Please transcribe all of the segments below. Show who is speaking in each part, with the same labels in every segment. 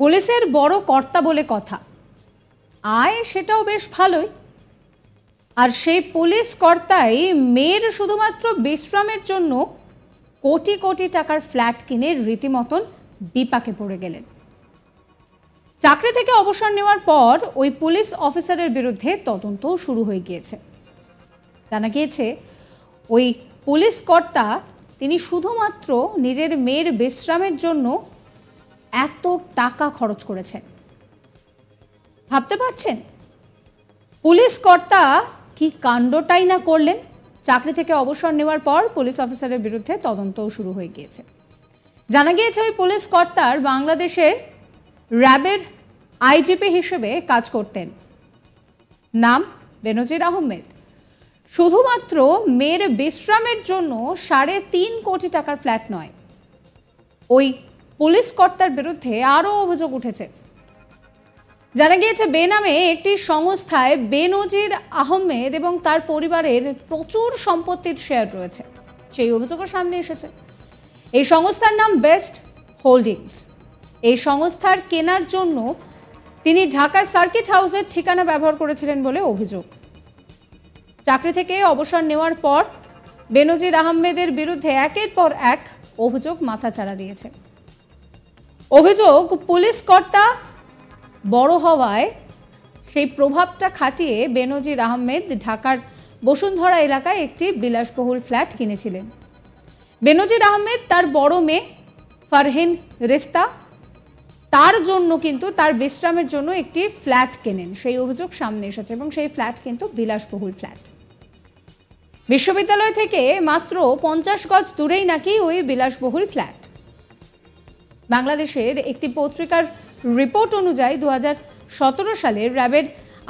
Speaker 1: পুলিশের বড় কর্তা বলে কথা, আয় সেটাও বেশ ভালোই। আর সেই পুলিশ কর্তাই মেয়ের শুধুমাত্র বিশ্রামের জন্য কোটি কোটি টাকার ফ্ল্যাট কিনে রীতিমতন বিপাকে পড়ে গেলেন। চাকরি থেকে অবসর নেওয়ার পর ওই পুলিশ অফিসারের বিরুদ্ধে তদন্ত শুরু হয়ে গিয়েছে। জানা গিয়েছে ওই পুলিশ কর্তা তিনি শুধুমাত্র নিজের মেয়ের বিশ্রামের জন্য এত টাকা খরচ করেছেন। ভাবতে পারছেন পুলিশ কর্তা কি কাণ্ডটাই না করলেন। চাকরি থেকে অবসর নেওয়ার পর পুলিশ অফিসারের বিরুদ্ধে তদন্তও শুরু হয়ে গিয়েছে। জানা গিয়েছে ওই পুলিশ কর্তার বাংলাদেশের র্যাবের আইজিপি হিসেবে কাজ করতেন, নাম বেনজির আহমেদ। শুধুমাত্র মেয়ের বিশ্রামের জন্য 3.5 কোটি টাকার ফ্ল্যাট নয়, ওই পুলিশ কর্তার বিরুদ্ধে আরও অভিযোগ উঠেছে। জানা গিয়েছে বেনামে একটি সংস্থায় বেনজির আহমেদ এবং তার পরিবারের প্রচুর সম্পত্তির শেয়ার রয়েছে, সেই অভিযোগও সামনে এসেছে। এই সংস্থার নাম বেস্ট হোল্ডিংস। এই সংস্থার কেনার জন্য তিনি ঢাকার সার্কিট হাউসের ঠিকানা ব্যবহার করেছিলেন বলে অভিযোগ। চাকরি থেকে অবসর নেওয়ার পর বেনজির আহমেদের বিরুদ্ধে একের পর এক অভিযোগ মাথাচাড়া দিয়েছে। অভিযোগ পুলিশ কর্তা বড় হওয়ায় সেই প্রভাবটা খাটিয়ে বেনজির আহমেদ ঢাকার বসুন্ধরা এলাকায় একটি বিলাসবহুল ফ্ল্যাট কিনেছিলেন। বেনজির আহমেদ তার বড় মেয়ে ফারহিন রেস্তা তার জন্য কিন্তু তার বিশ্রামের জন্য একটি ফ্ল্যাট কেনেন, সেই অভিযোগ সামনে এসেছে। এবং সেই ফ্ল্যাট কিন্তু বিলাসবহুল ফ্ল্যাট। বিশ্ববিদ্যালয় থেকে মাত্র 50 গজ দূরেই নাকি ওই বিলাসবহুল ফ্ল্যাট। বাংলাদেশের একটি পত্রিকার রিপোর্ট অনুযায়ী 2017 সালে র্যাবের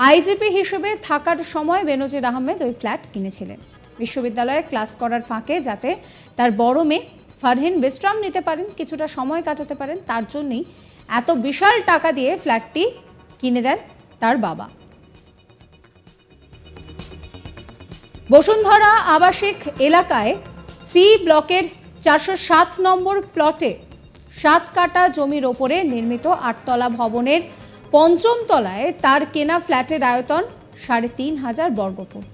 Speaker 1: আইজিপি হিসেবে থাকার সময় বেনজির আহমেদ ওই ফ্ল্যাট কিনেছিলেন বিশ্ববিদ্যালয়ে ক্লাস করার ফাঁকে, যাতে তার বড় মেয়ে ফারহিন বিশ্রাম নিতে পারেন, কিছুটা সময় কাটাতে পারেন। তার জন্যই এত বিশাল টাকা দিয়ে ফ্ল্যাটটি কিনে দেন তার বাবা। বসুন্ধরা আবাসিক এলাকায় সি ব্লকের 407 নম্বর প্লটে 7 কাঠা জমির ওপরে নির্মিত 8 তলা ভবনের 5ম তলায় তার কেনা ফ্ল্যাটের আয়তন 3500 বর্গফুট।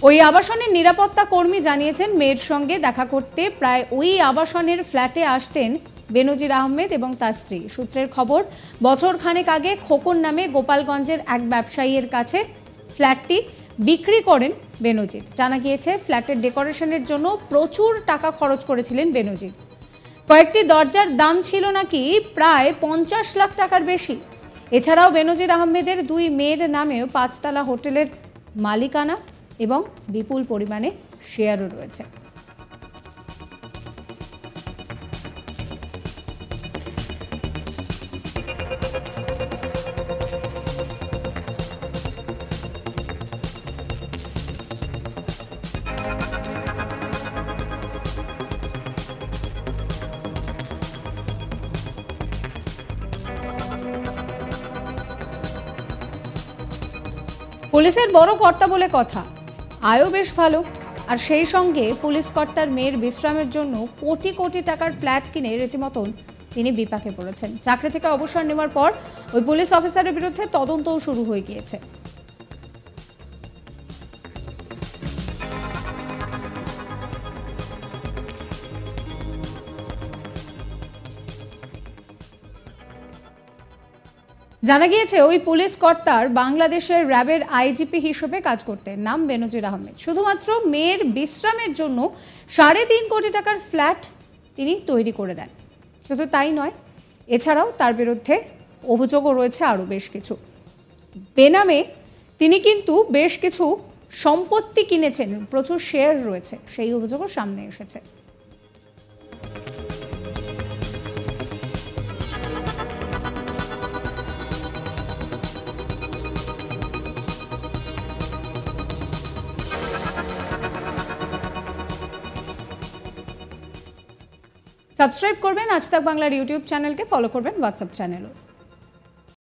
Speaker 1: ওই আবাসনের নিরাপত্তা কর্মী জানিয়েছেন মেয়ের সঙ্গে দেখা করতে প্রায় ওই আবাসনের ফ্ল্যাটে আসতেন বেনজির আহমেদ এবং তার স্ত্রী। সূত্রের খবর, বছর খানেক আগে খোকন নামে গোপালগঞ্জের এক ব্যবসায়ীর কাছে ফ্ল্যাটটি বিক্রি করেন বেনজির। জানা গিয়েছে ফ্ল্যাটের ডেকোরেশনের জন্য প্রচুর টাকা খরচ করেছিলেন বেনজির। কয়েকটি দরজার দাম ছিল নাকি প্রায় 50 লাখ টাকার বেশি। এছাড়াও বেনজির আহমেদের 2 মেয়ের নামেও 5 তলা হোটেলের মালিকানা এবং বিপুল পরিমাণে শেয়ারও রয়েছে। পুলিশের বড় কর্তা বলে কথা, আয়ও বেশ ভালো। আর সেই সঙ্গে পুলিশ কর্তার মেয়ের বিশ্রামের জন্য কোটি কোটি টাকার ফ্ল্যাট কিনে রীতিমতন তিনি বিপাকে পড়েছেন। চাকরি থেকে অবসর নেওয়ার পর ওই পুলিশ অফিসারের বিরুদ্ধে তদন্তও শুরু হয়ে গিয়েছে। জানা গিয়েছে ওই পুলিশ কর্তার বাংলাদেশের র্যাবের আইজিপি হিসেবে কাজ করতেন, নাম বেনজির আহমেদ। শুধুমাত্র মেয়ের বিশ্রামের জন্য 3.5 কোটি টাকার ফ্ল্যাট তিনি তৈরি করে দেন। শুধু তাই নয়, এছাড়াও তার বিরুদ্ধে অভিযোগও রয়েছে আরও বেশ কিছু। বেনামে তিনি কিন্তু বেশ কিছু সম্পত্তি কিনেছেন, প্রচুর শেয়ার রয়েছে, সেই অভিযোগও সামনে এসেছে। সাবস্ক্রাইব করবেন আজ তাক বাংলার ইউটিউব চ্যানেলকে, ফলো করবেন হোয়াটসঅ্যাপ চ্যানেলও।